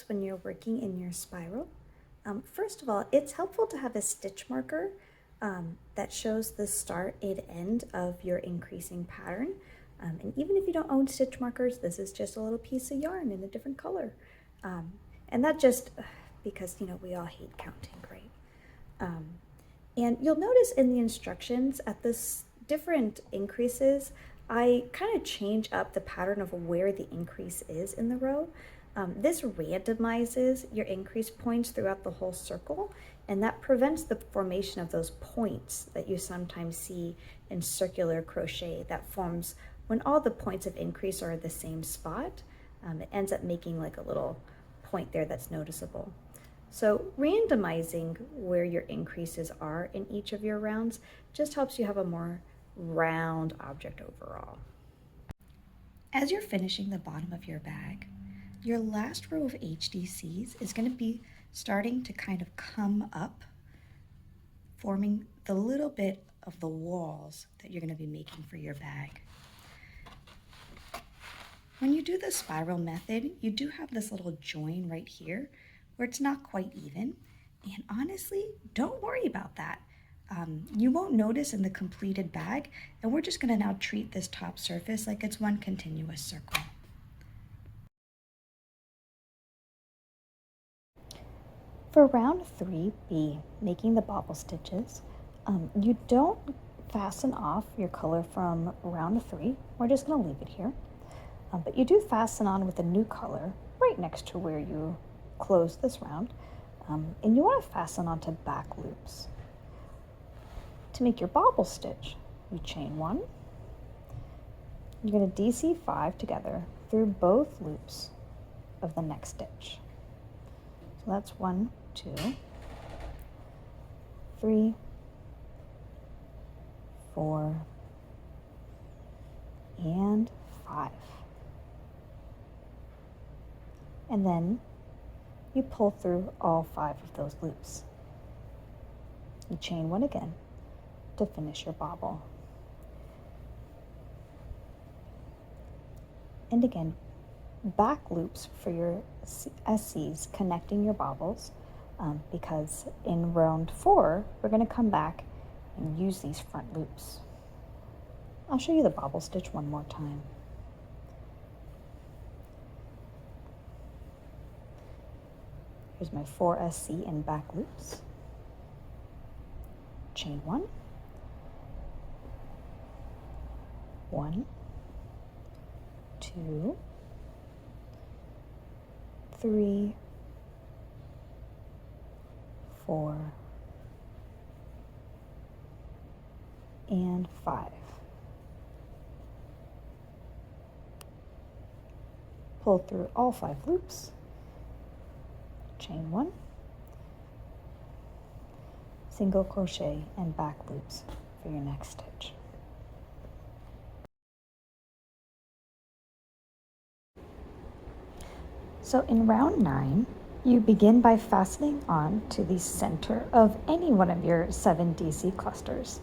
When you're working in your spiral. First of all, it's helpful to have a stitch marker that shows the start and end of your increasing pattern. And even if you don't own stitch markers, this is just a little piece of yarn in a different color. And that just because, you know, we all hate counting, right? And you'll notice in the instructions at this different increases, I kind of change up the pattern of where the increase is in the row. This randomizes your increase points throughout the whole circle, and that prevents the formation of those points that you sometimes see in circular crochet that forms when all the points of increase are at the same spot. It ends up making like a little point there that's noticeable. So randomizing where your increases are in each of your rounds just helps you have a more round object overall. As you're finishing the bottom of your bag, your last row of HDCs is going to be starting to kind of come up, forming the little bit of the walls that you're going to be making for your bag. When you do the spiral method, you do have this little join right here where it's not quite even. And honestly, don't worry about that. You won't notice in the completed bag, and we're just going to now treat this top surface like it's one continuous circle. For round 3B, making the bobble stitches, you don't fasten off your color from round 3. We're just going to leave it here. But you do fasten on with a new color right next to where you close this round. And you want to fasten onto back loops. To make your bobble stitch, you chain 1. You're going to DC 5 together through both loops of the next stitch. So that's 1, 2, 3, 4, and 5. And then you pull through all 5 of those loops. You chain 1 again to finish your bobble. And again, back loops for your SCs connecting your bobbles, because in round 4, we're going to come back and use these front loops. I'll show you the bobble stitch one more time. Here's my 4 SC in back loops. Chain 1, 1, 2, 3, 4, and 5. Pull through all 5 loops, chain 1, single crochet and back loops for your next stitch. So in round 9, you begin by fastening on to the center of any one of your 7 DC clusters.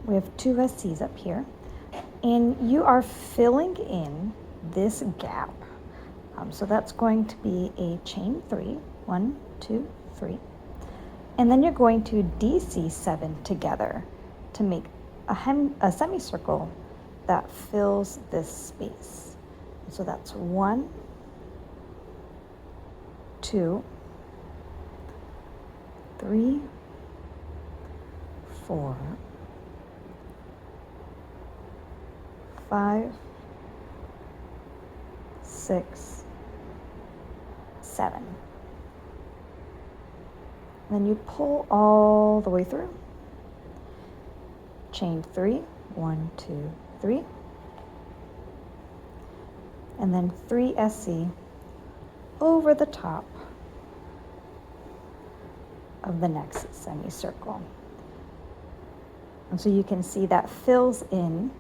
We have 2 SCs up here, and you are filling in this gap. So that's going to be a chain 3, 1, 2, 3. And then you're going to DC 7 together to make a semicircle that fills this space. So that's 1, 2, 3, 4, 5, 6, 7. Then you pull all the way through. Chain 3, 1, 2, 3. And then 3 SC over the top of the next semicircle. And so you can see that fills in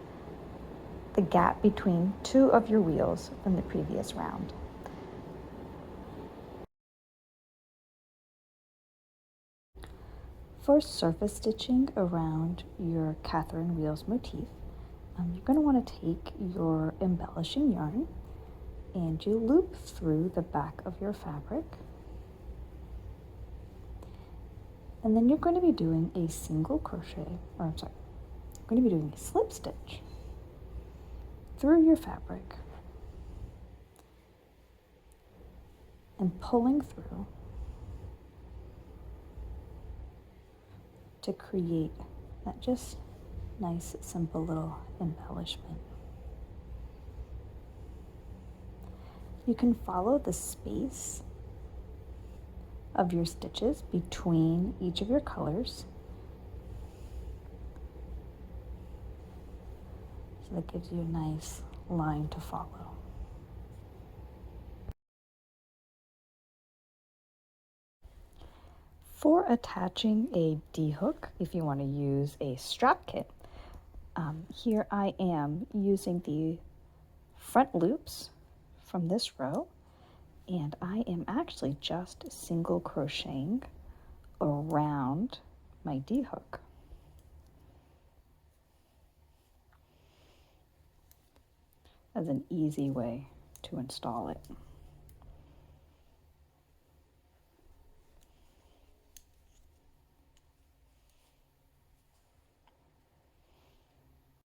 the gap between 2 of your wheels from the previous round. For surface stitching around your Catherine wheels motif, you're going to want to take your embellishing yarn and you loop through the back of your fabric. And then you're going to be doing a single crochet, or I'm sorry, you're going to be doing a slip stitch through your fabric and pulling through to create that just nice, simple little embellishment. You can follow the space of your stitches between each of your colors. So that gives you a nice line to follow. For attaching a D-hook, if you want to use a strap kit, here I am using the front loops from this row, and I am actually just single crocheting around my D-hook. As an easy way to install it.